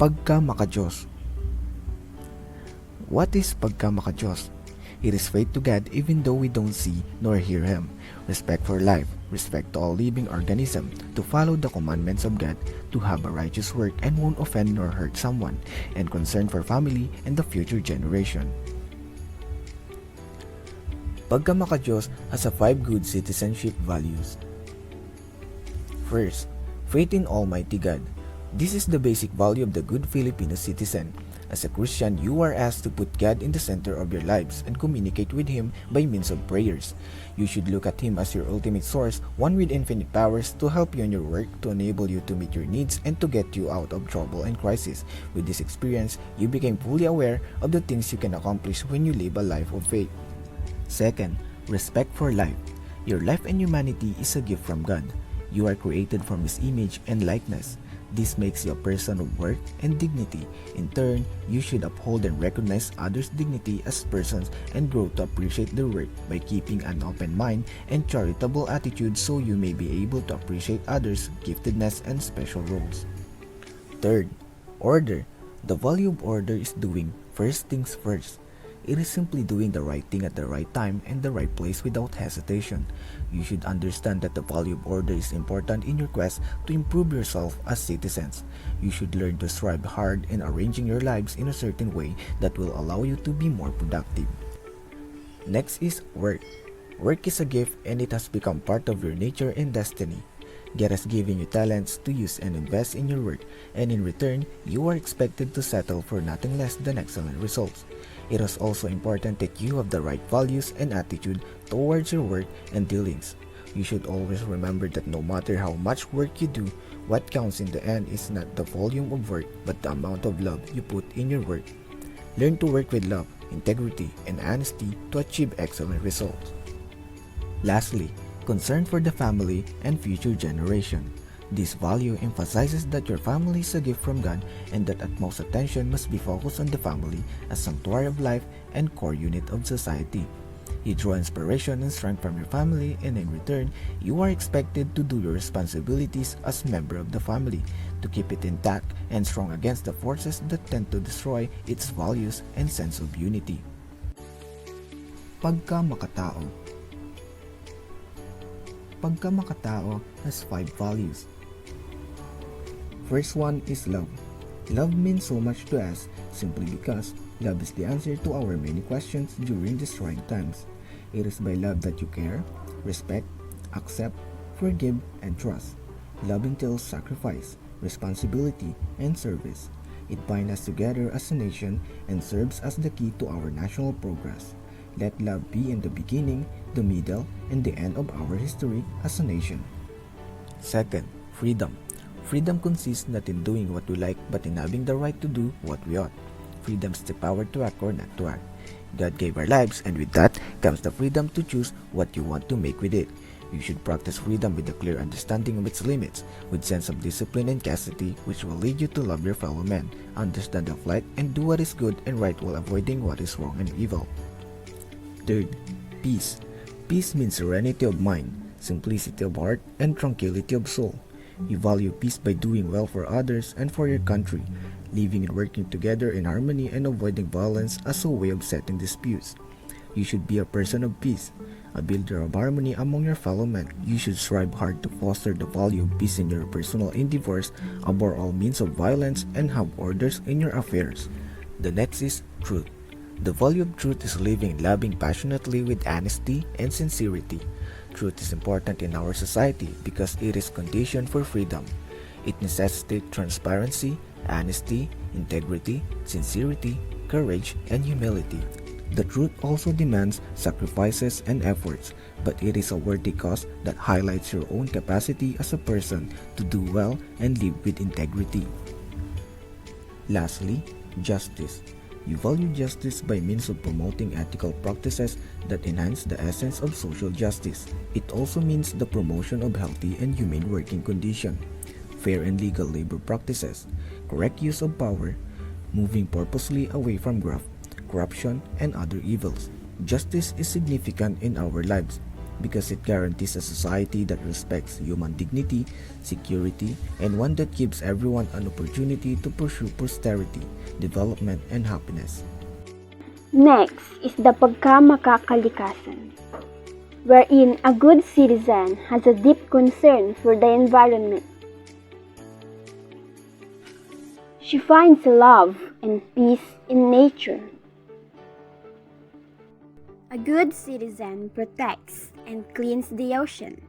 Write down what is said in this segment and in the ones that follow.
Pagka-makadiyos. What is pagka-makadiyos? It is faith to God even though we don't see nor hear Him, respect for life, respect to all living organisms, to follow the commandments of God, to have a righteous work and won't offend nor hurt someone, and concern for family and the future generation. Pagka-makadiyos has a 5 good citizenship values. First, faith in Almighty God. This is the basic value of the good Filipino citizen. As a Christian, you are asked to put God in the center of your lives and communicate with Him by means of prayers. You should look at Him as your ultimate source, one with infinite powers to help you in your work, to enable you to meet your needs, and to get you out of trouble and crisis. With this experience, you became fully aware of the things you can accomplish when you live a life of faith. Second, respect for life. Your life and humanity is a gift from God. You are created from His image and likeness. This makes you a person of worth and dignity. In turn, you should uphold and recognize others' dignity as persons and grow to appreciate their work by keeping an open mind and charitable attitude so you may be able to appreciate others' giftedness and special roles. Third, order. The value of order is doing first things first. It is simply doing the right thing at the right time and the right place without hesitation. You should understand that the value of order is important in your quest to improve yourself as citizens. You should learn to strive hard in arranging your lives in a certain way that will allow you to be more productive. Next is work. Work is a gift and it has become part of your nature and destiny. God has given you talents to use and invest in your work, and in return, you are expected to settle for nothing less than excellent results. It is also important that you have the right values and attitude towards your work and dealings. You should always remember that no matter how much work you do, what counts in the end is not the volume of work but the amount of love you put in your work. Learn to work with love, integrity, and honesty to achieve excellent results. Lastly, concern for the family and future generation. This value emphasizes that your family is a gift from God and that utmost attention must be focused on the family as sanctuary of life and core unit of society. You draw inspiration and strength from your family, and in return, you are expected to do your responsibilities as member of the family, to keep it intact and strong against the forces that tend to destroy its values and sense of unity. Pagka-makatao. Pagka-makatao has 5 values. First one is love. Love means so much to us simply because love is the answer to our many questions during these trying times. It is by love that you care, respect, accept, forgive, and trust. Love entails sacrifice, responsibility, and service. It binds us together as a nation and serves as the key to our national progress. Let love be in the beginning, the middle, and the end of our history as a nation. Second, freedom. Freedom consists not in doing what we like but in having the right to do what we ought. Freedom is the power to act or not to act. God gave our lives, and with that comes the freedom to choose what you want to make with it. You should practice freedom with a clear understanding of its limits, with sense of discipline and chastity, which will lead you to love your fellow men, understand the light, and do what is good and right while avoiding what is wrong and evil. Third, peace. Peace means serenity of mind, simplicity of heart, and tranquility of soul. You value peace by doing well for others and for your country, living and working together in harmony and avoiding violence as a way of settling disputes. You should be a person of peace, a builder of harmony among your fellow men. You should strive hard to foster the value of peace in your personal endeavors, abhor all means of violence, and have orders in your affairs. The next is truth. The value of truth is living and loving passionately with honesty and sincerity. Truth is important in our society because it is condition for freedom. It necessitates transparency, honesty, integrity, sincerity, courage, and humility. The truth also demands sacrifices and efforts, but it is a worthy cause that highlights your own capacity as a person to do well and live with integrity. Lastly, justice. You value justice by means of promoting ethical practices that enhance the essence of social justice. It also means the promotion of healthy and humane working conditions, fair and legal labor practices, correct use of power, moving purposely away from graft, corruption, and other evils. Justice is significant in our lives. because it guarantees a society that respects human dignity, security, and one that gives everyone an opportunity to pursue prosperity, development, and happiness. Next is the pagkamakakalikhasan, wherein a good citizen has a deep concern for the environment. She finds love and peace in nature. A good citizen protects and cleans the ocean.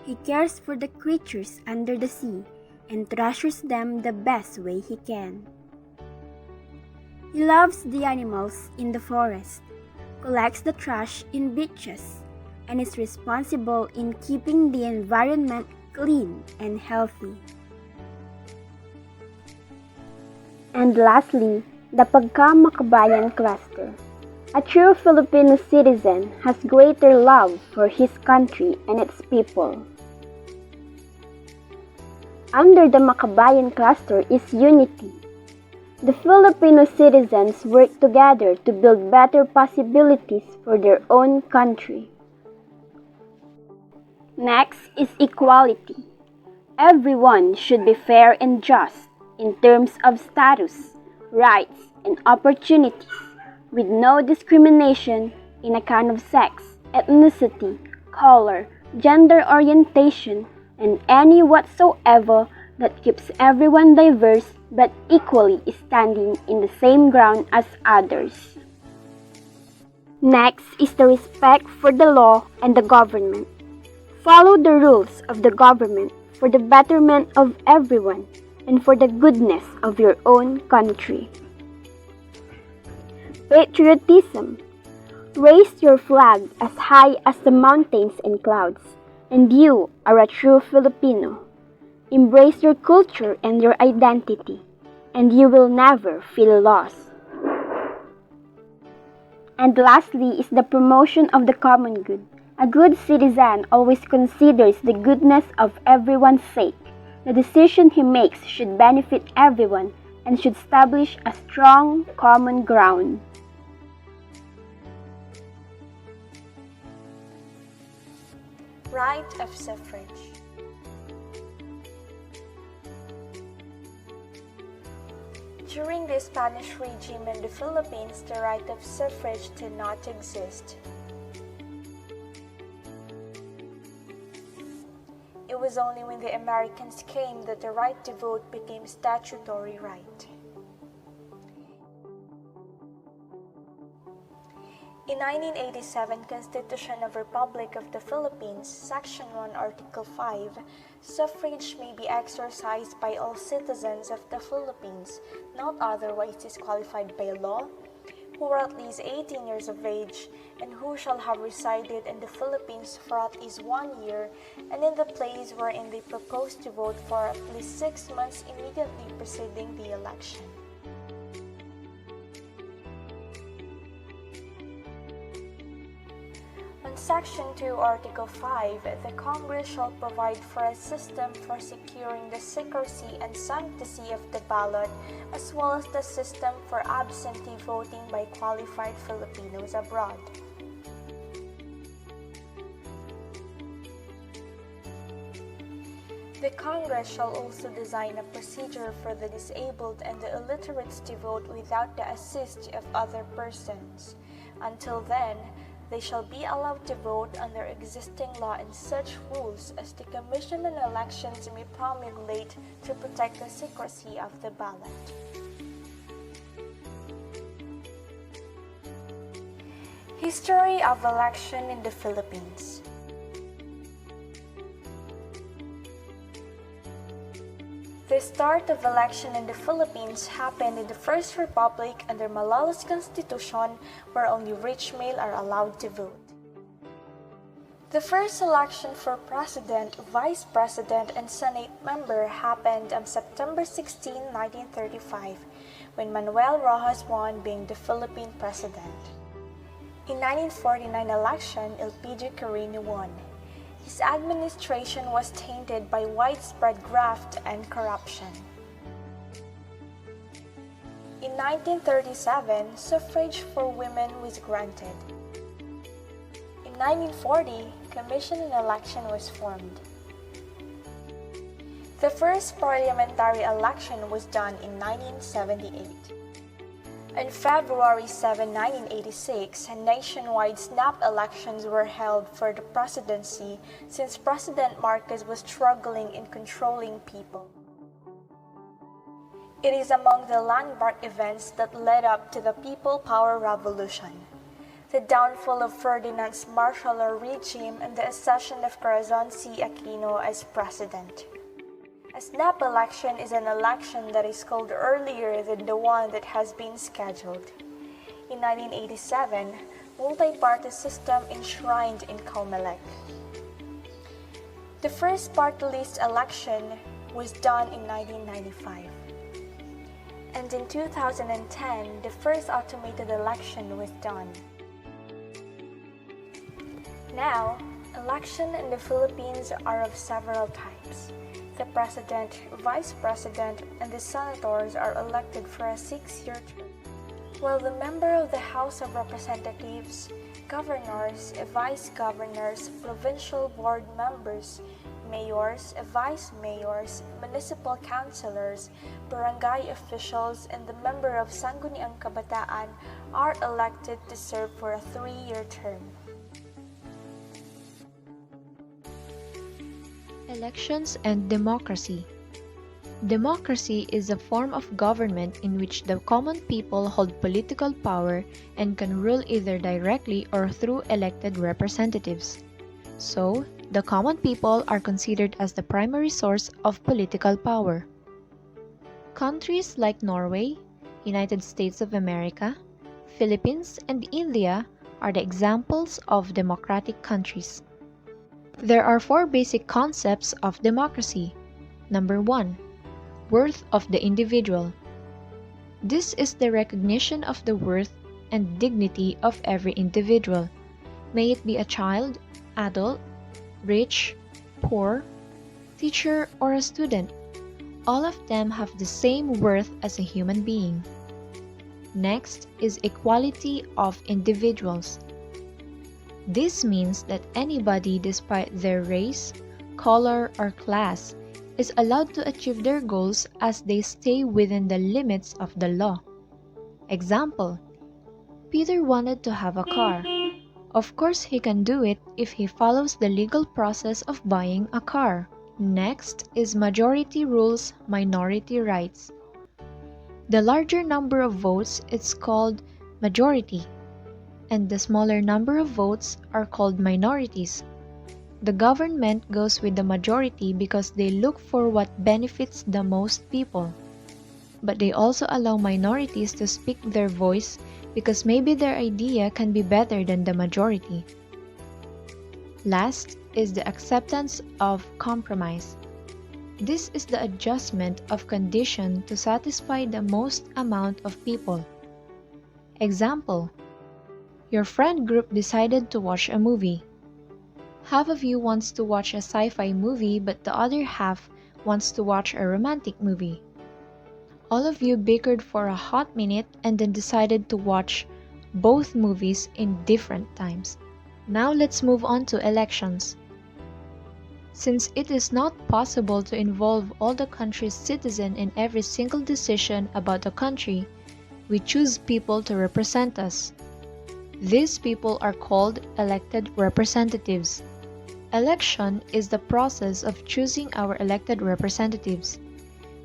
He cares for the creatures under the sea and treasures them the best way he can. He loves the animals in the forest, collects the trash in beaches, and is responsible in keeping the environment clean and healthy. And lastly, the pagkamakabayan cluster. A true Filipino citizen has greater love for his country and its people. Under the Makabayan cluster is unity. The Filipino citizens work together to build better possibilities for their own country. Next is equality. Everyone should be fair and just in terms of status, rights, and opportunities, with no discrimination in account of sex, ethnicity, color, gender orientation, and any whatsoever that keeps everyone diverse but equally standing in the same ground as others. Next is the respect for the law and the government. Follow the rules of the government for the betterment of everyone and for the goodness of your own country. Patriotism. Raise your flag as high as the mountains and clouds, and you are a true Filipino. Embrace your culture and your identity, and you will never feel lost. And lastly is the promotion of the common good. A good citizen always considers the goodness of everyone's sake. The decision he makes should benefit everyone and should establish a strong common ground. Right of suffrage. During the Spanish regime in the Philippines, the right of suffrage did not exist. It was only when the Americans came that the right to vote became statutory right. In 1987 Constitution of Republic of the Philippines, Section 1, Article 5, suffrage may be exercised by all citizens of the Philippines, not otherwise disqualified by law, who are at least 18 years of age, and who shall have resided in the Philippines for at least 1 year, and in the place wherein they propose to vote for at least 6 months immediately preceding the election. On Section 2, Article 5, the Congress shall provide for a system for securing the secrecy and sanctity of the ballot, as well as the system for absentee voting by qualified Filipinos abroad. The Congress shall also design a procedure for the disabled and the illiterates to vote without the assist of other persons. Until then, they shall be allowed to vote under existing law and such rules as the Commission on Elections may promulgate to protect the secrecy of the ballot. History of election in the Philippines. The start of election in the Philippines happened in the First Republic under Malala's Constitution, where only rich male are allowed to vote. The first election for President, Vice President, and Senate member happened on September 16, 1935, when Manuel Rojas won being the Philippine President. In 1949 election, Elpidio Quirino won. His administration was tainted by widespread graft and corruption. In 1937, suffrage for women was granted. In 1940, Commission on Election was formed. The first parliamentary election was done in 1978. On February 7, 1986, nationwide snap elections were held for the presidency since President Marcos was struggling in controlling people. It is among the landmark events that led up to the People Power Revolution, the downfall of Ferdinand's martial law regime and the accession of Corazon C. Aquino as president. A snap election is an election that is called earlier than the one that has been scheduled. In 1987, multi-party system enshrined in COMELEC. The first party list election was done in 1995. And in 2010, the first automated election was done. Now, elections in the Philippines are of several types. The President, Vice President, and the Senators are elected for a 6-year term, while the member of the House of Representatives, Governors, Vice Governors, Provincial Board members, Mayors, Vice Mayors, Municipal Councilors, Barangay officials, and the member of Sangguniang Kabataan are elected to serve for a 3-year term. Elections and democracy. Democracy is a form of government in which the common people hold political power and can rule either directly or through elected representatives. So, the common people are considered as the primary source of political power. Countries like Norway, United States of America, Philippines, and India are the examples of democratic countries. There are 4 basic concepts of democracy. Number 1. Worth of the individual. This is the recognition of the worth and dignity of every individual, may it be a child, adult, rich, poor, teacher, or a student. All of them have the same worth as a human being. Next is equality of individuals. This means that anybody, despite their race, color, or class, is allowed to achieve their goals as they stay within the limits of the law. Example: Peter wanted to have a car. Of course, he can do it if he follows the legal process of buying a car. Next is majority rules, minority rights. The larger number of votes is called majority, and the smaller number of votes are called minorities. The government goes with the majority because they look for what benefits the most people. But they also allow minorities to speak their voice because maybe their idea can be better than the majority. Last is the acceptance of compromise. This is the adjustment of condition to satisfy the most amount of people. Example: your friend group decided to watch a movie. Half of you wants to watch a sci-fi movie, but the other half wants to watch a romantic movie. All of you bickered for a hot minute and then decided to watch both movies in different times. Now let's move on to elections. Since it is not possible to involve all the country's citizens in every single decision about the country, we choose people to represent us. These people are called elected representatives. Election is the process of choosing our elected representatives.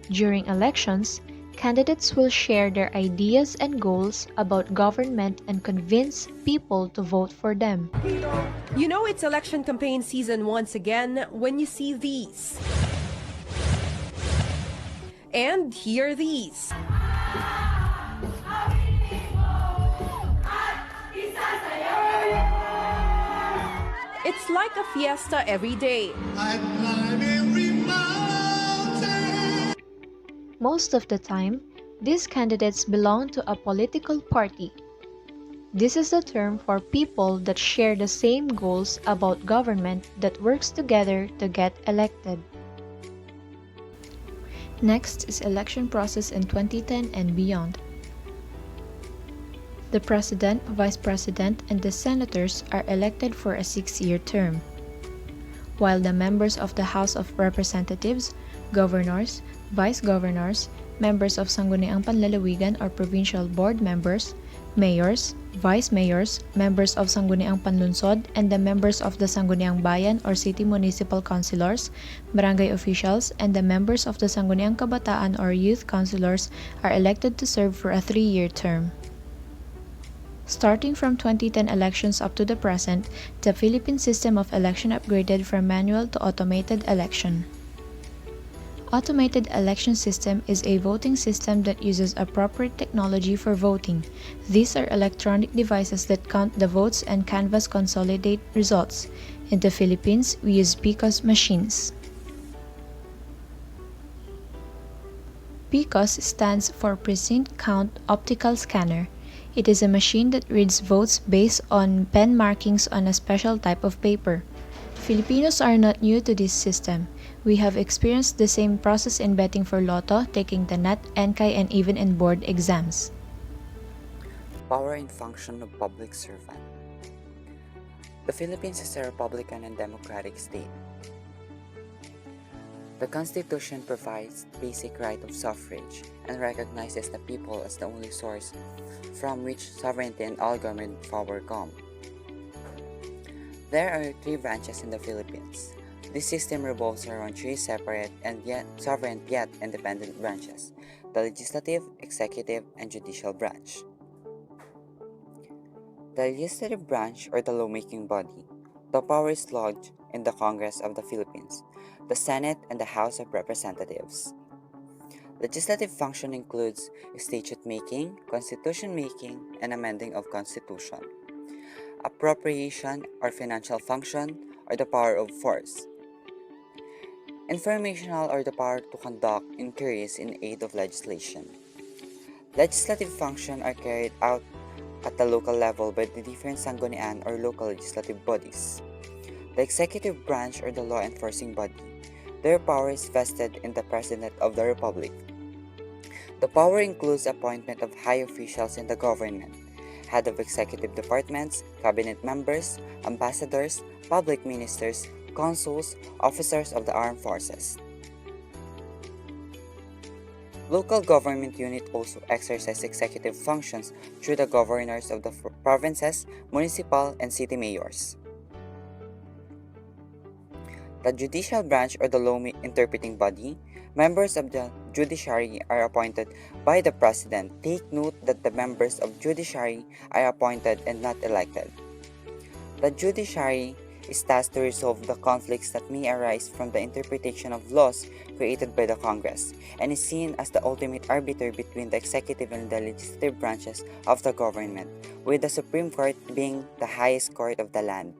During elections, candidates will share their ideas and goals about government and convince people to vote for them. You know it's election campaign season once again when you see these. And hear these. It's like a fiesta every day. Most of the time, these candidates belong to a political party. This is a term for people that share the same goals about government that works together to get elected. Next is election process in 2010 and beyond. The President, Vice President, and the Senators are elected for a 6-year term. while the members of the House of Representatives, governors, vice governors, members of Sangguniang Panlalawigan or provincial board members, mayors, vice mayors, members of Sangguniang Panlunsod, and the members of the Sangguniang Bayan or city municipal councilors, barangay officials, and the members of the Sangguniang Kabataan or youth councilors are elected to serve for a 3-year term. Starting from 2010 elections up to the present, the Philippine system of election upgraded from manual to automated election. Automated election system is a voting system that uses appropriate technology for voting. These are electronic devices that count the votes and canvass consolidate results. In the Philippines, we use PCOS machines. PCOS stands for Precinct Count Optical Scanner. It is a machine that reads votes based on pen markings on a special type of paper. Filipinos are not new to this system. We have experienced the same process in betting for Lotto, taking the NAT, NCAI, and even in board exams. Power and function of public servant. The Philippines is a republican and democratic state. The Constitution provides basic right of suffrage and recognizes the people as the only source from which sovereignty and all government power come. There are 3 branches in the Philippines. This system revolves around 3 separate and yet sovereign yet independent branches: the legislative, executive, and judicial branch. The legislative branch, or the lawmaking body, the power is lodged in the Congress of the Philippines, the Senate, and the House of Representatives. Legislative function includes statute making, constitution making, and amending of constitution. Appropriation or financial function, or the power of force. Informational, or the power to conduct inquiries in aid of legislation. Legislative function are carried out at the local level by the different sanggunian or local legislative bodies. The executive branch, or the law enforcing body, their power is vested in the President of the Republic. The power includes appointment of high officials in the government, head of executive departments, cabinet members, ambassadors, public ministers, consuls, officers of the armed forces. Local government unit also exercise executive functions through the governors of the provinces, municipal, and city mayors. The judicial branch, or the law interpreting body, members of the judiciary are appointed by the president. Take note that the members of judiciary are appointed and not elected. The judiciary is tasked to resolve the conflicts that may arise from the interpretation of laws created by the Congress, and is seen as the ultimate arbiter between the executive and the legislative branches of the government, with the Supreme Court being the highest court of the land.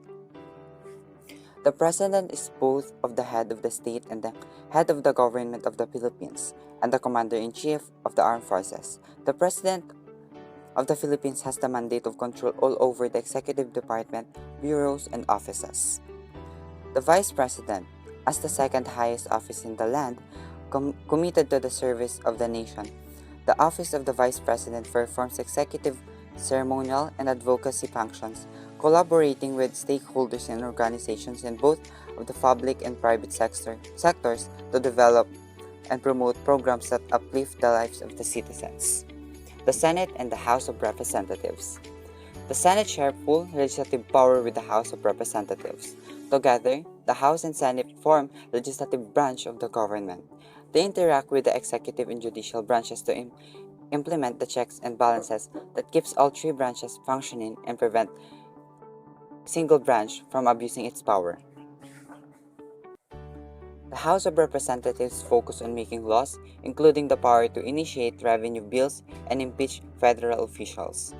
The President is both of the head of the state and the head of the government of the Philippines, and the Commander-in-Chief of the Armed Forces. The President of the Philippines has the mandate of control all over the executive department, bureaus, and offices. The Vice President, as the second highest office in the land, committed to the service of the nation. The office of the Vice President performs executive, ceremonial, and advocacy functions, collaborating with stakeholders and organizations in both of the public and private sectors to develop and promote programs that uplift the lives of the citizens. The Senate and the House of Representatives. The Senate share full legislative power with the House of Representatives. Together, the House and Senate form the legislative branch of the government. They interact with the executive and judicial branches to implement the checks and balances that keeps all 3 branches functioning and prevent single branch from abusing its power. The House of Representatives focus on making laws, including the power to initiate revenue bills and impeach federal officials.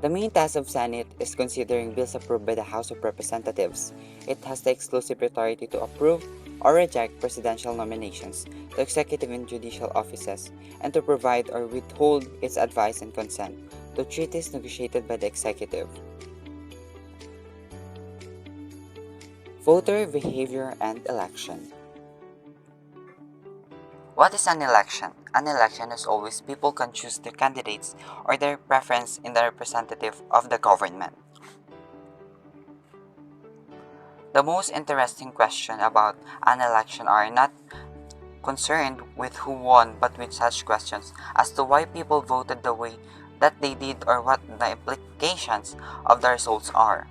The main task of Senate is considering bills approved by the House of Representatives. It has the exclusive authority to approve or reject presidential nominations, to executive and judicial offices, and to provide or withhold its advice and consent to treaties negotiated by the executive. Voter behavior and election. What is an election? An election is always people can choose their candidates or their preference in the representative of the government. The most interesting question about an election are not concerned with who won but with such questions as to why people voted the way that they did or what the implications of the results are.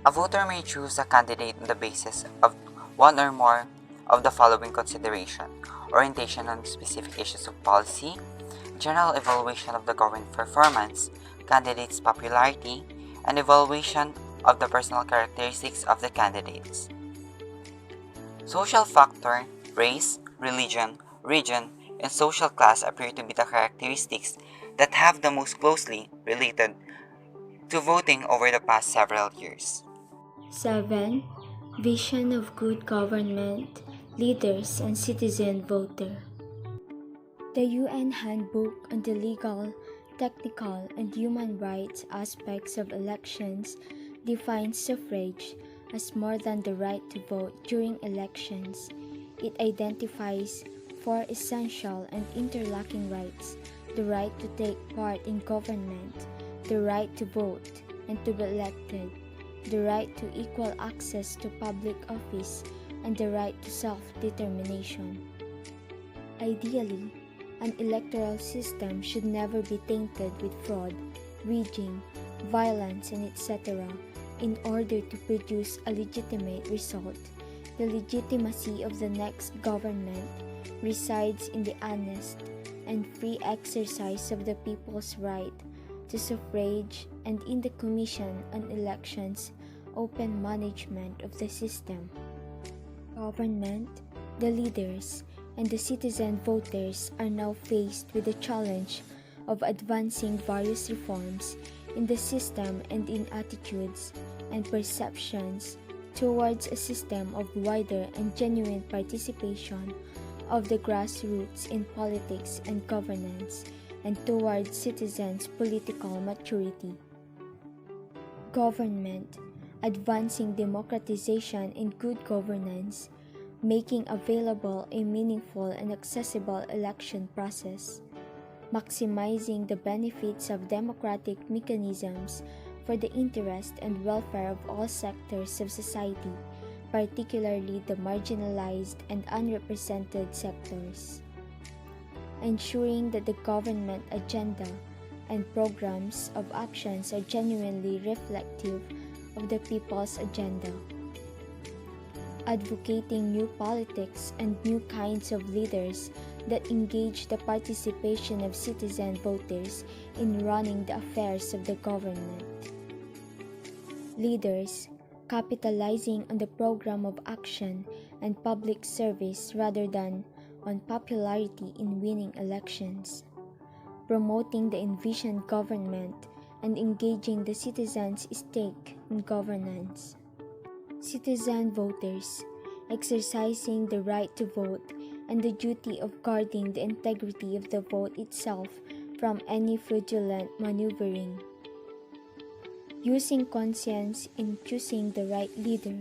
A voter may choose a candidate on the basis of one or more of the following consideration: orientation on specific issues of policy, general evaluation of the government performance, candidate's popularity, and evaluation of the personal characteristics of the candidates. Social factor, race, religion, region, and social class appear to be the characteristics that have the most closely related to voting over the past several years. 7. Vision of good government, leaders, and citizen voter. The UN Handbook on the Legal, Technical, and Human Rights Aspects of Elections defines suffrage as more than the right to vote during elections. It identifies four essential and interlocking rights: the right to take part in government, the right to vote and to be elected, the right to equal access to public office, and the right to self-determination. Ideally, an electoral system should never be tainted with fraud, rigging, violence, and etc. in order to produce a legitimate result. The legitimacy of the next government resides in the honest and free exercise of the people's right to suffrage and in the Commission on Elections' open management of the system. Government, the leaders, and the citizen voters are now faced with the challenge of advancing various reforms in the system and in attitudes and perceptions towards a system of wider and genuine participation of the grassroots in politics and governance and towards citizens' political maturity. Government, advancing democratization and good governance, making available a meaningful and accessible election process, maximizing the benefits of democratic mechanisms for the interest and welfare of all sectors of society, particularly the marginalized and unrepresented sectors. Ensuring that the government agenda and programs of actions are genuinely reflective of the people's agenda. Advocating new politics and new kinds of leaders that engage the participation of citizen voters in running the affairs of the government. Leaders capitalizing on the program of action and public service rather than on popularity in winning elections. Promoting the envisioned government and engaging the citizens' stake in governance. Citizen voters, exercising the right to vote and the duty of guarding the integrity of the vote itself from any fraudulent maneuvering. Using conscience in choosing the right leader.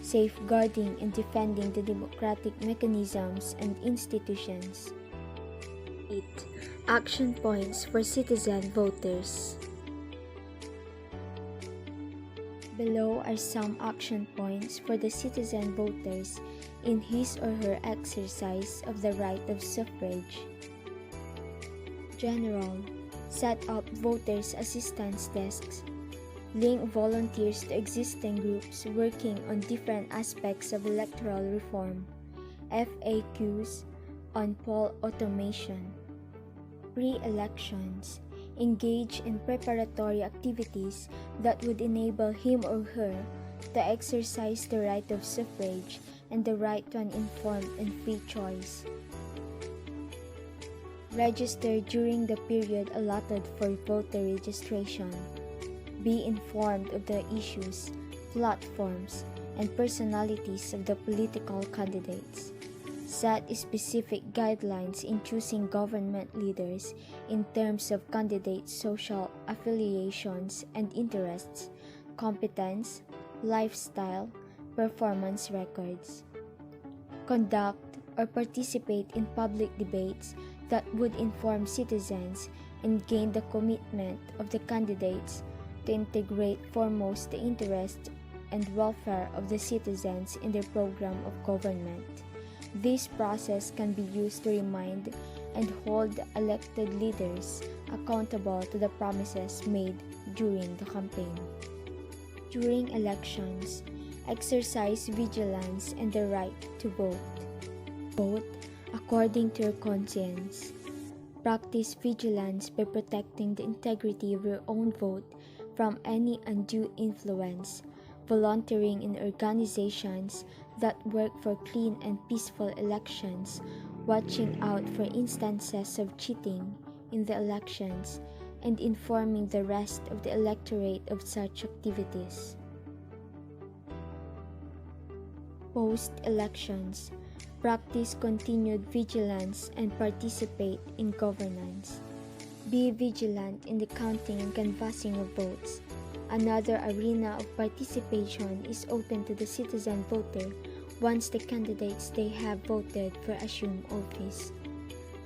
Safeguarding and defending the democratic mechanisms and institutions. 8. Action points for citizen voters. Below are some action points for the citizen voters in his or her exercise of the right of suffrage. General, set up voters' assistance desks. Link volunteers to existing groups working on different aspects of electoral reform. FAQs on poll automation. Pre-elections. Engage in preparatory activities that would enable him or her to exercise the right of suffrage and the right to an informed and free choice. Register during the period allotted for voter registration. Be informed of the issues, platforms, and personalities of the political candidates. Set specific guidelines in choosing government leaders in terms of candidates' social affiliations and interests, competence, lifestyle, performance records. Conduct or participate in public debates that would inform citizens and gain the commitment of the candidates to integrate foremost the interest and welfare of the citizens in their program of government. This process can be used to remind and hold elected leaders accountable to the promises made during the campaign. During elections, exercise vigilance and the right to vote. Vote according to your conscience. Practice vigilance by protecting the integrity of your own vote from any undue influence, volunteering in organizations that work for clean and peaceful elections, watching out for instances of cheating in the elections, and informing the rest of the electorate of such activities. Post-elections, practice continued vigilance and participate in governance. Be vigilant in the counting and canvassing of votes. Another arena of participation is open to the citizen voter once the candidates they have voted for assume office.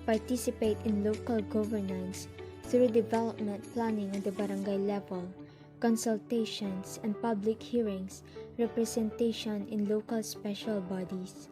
Participate in local governance through development planning on the barangay level, consultations and public hearings, representation in local special bodies.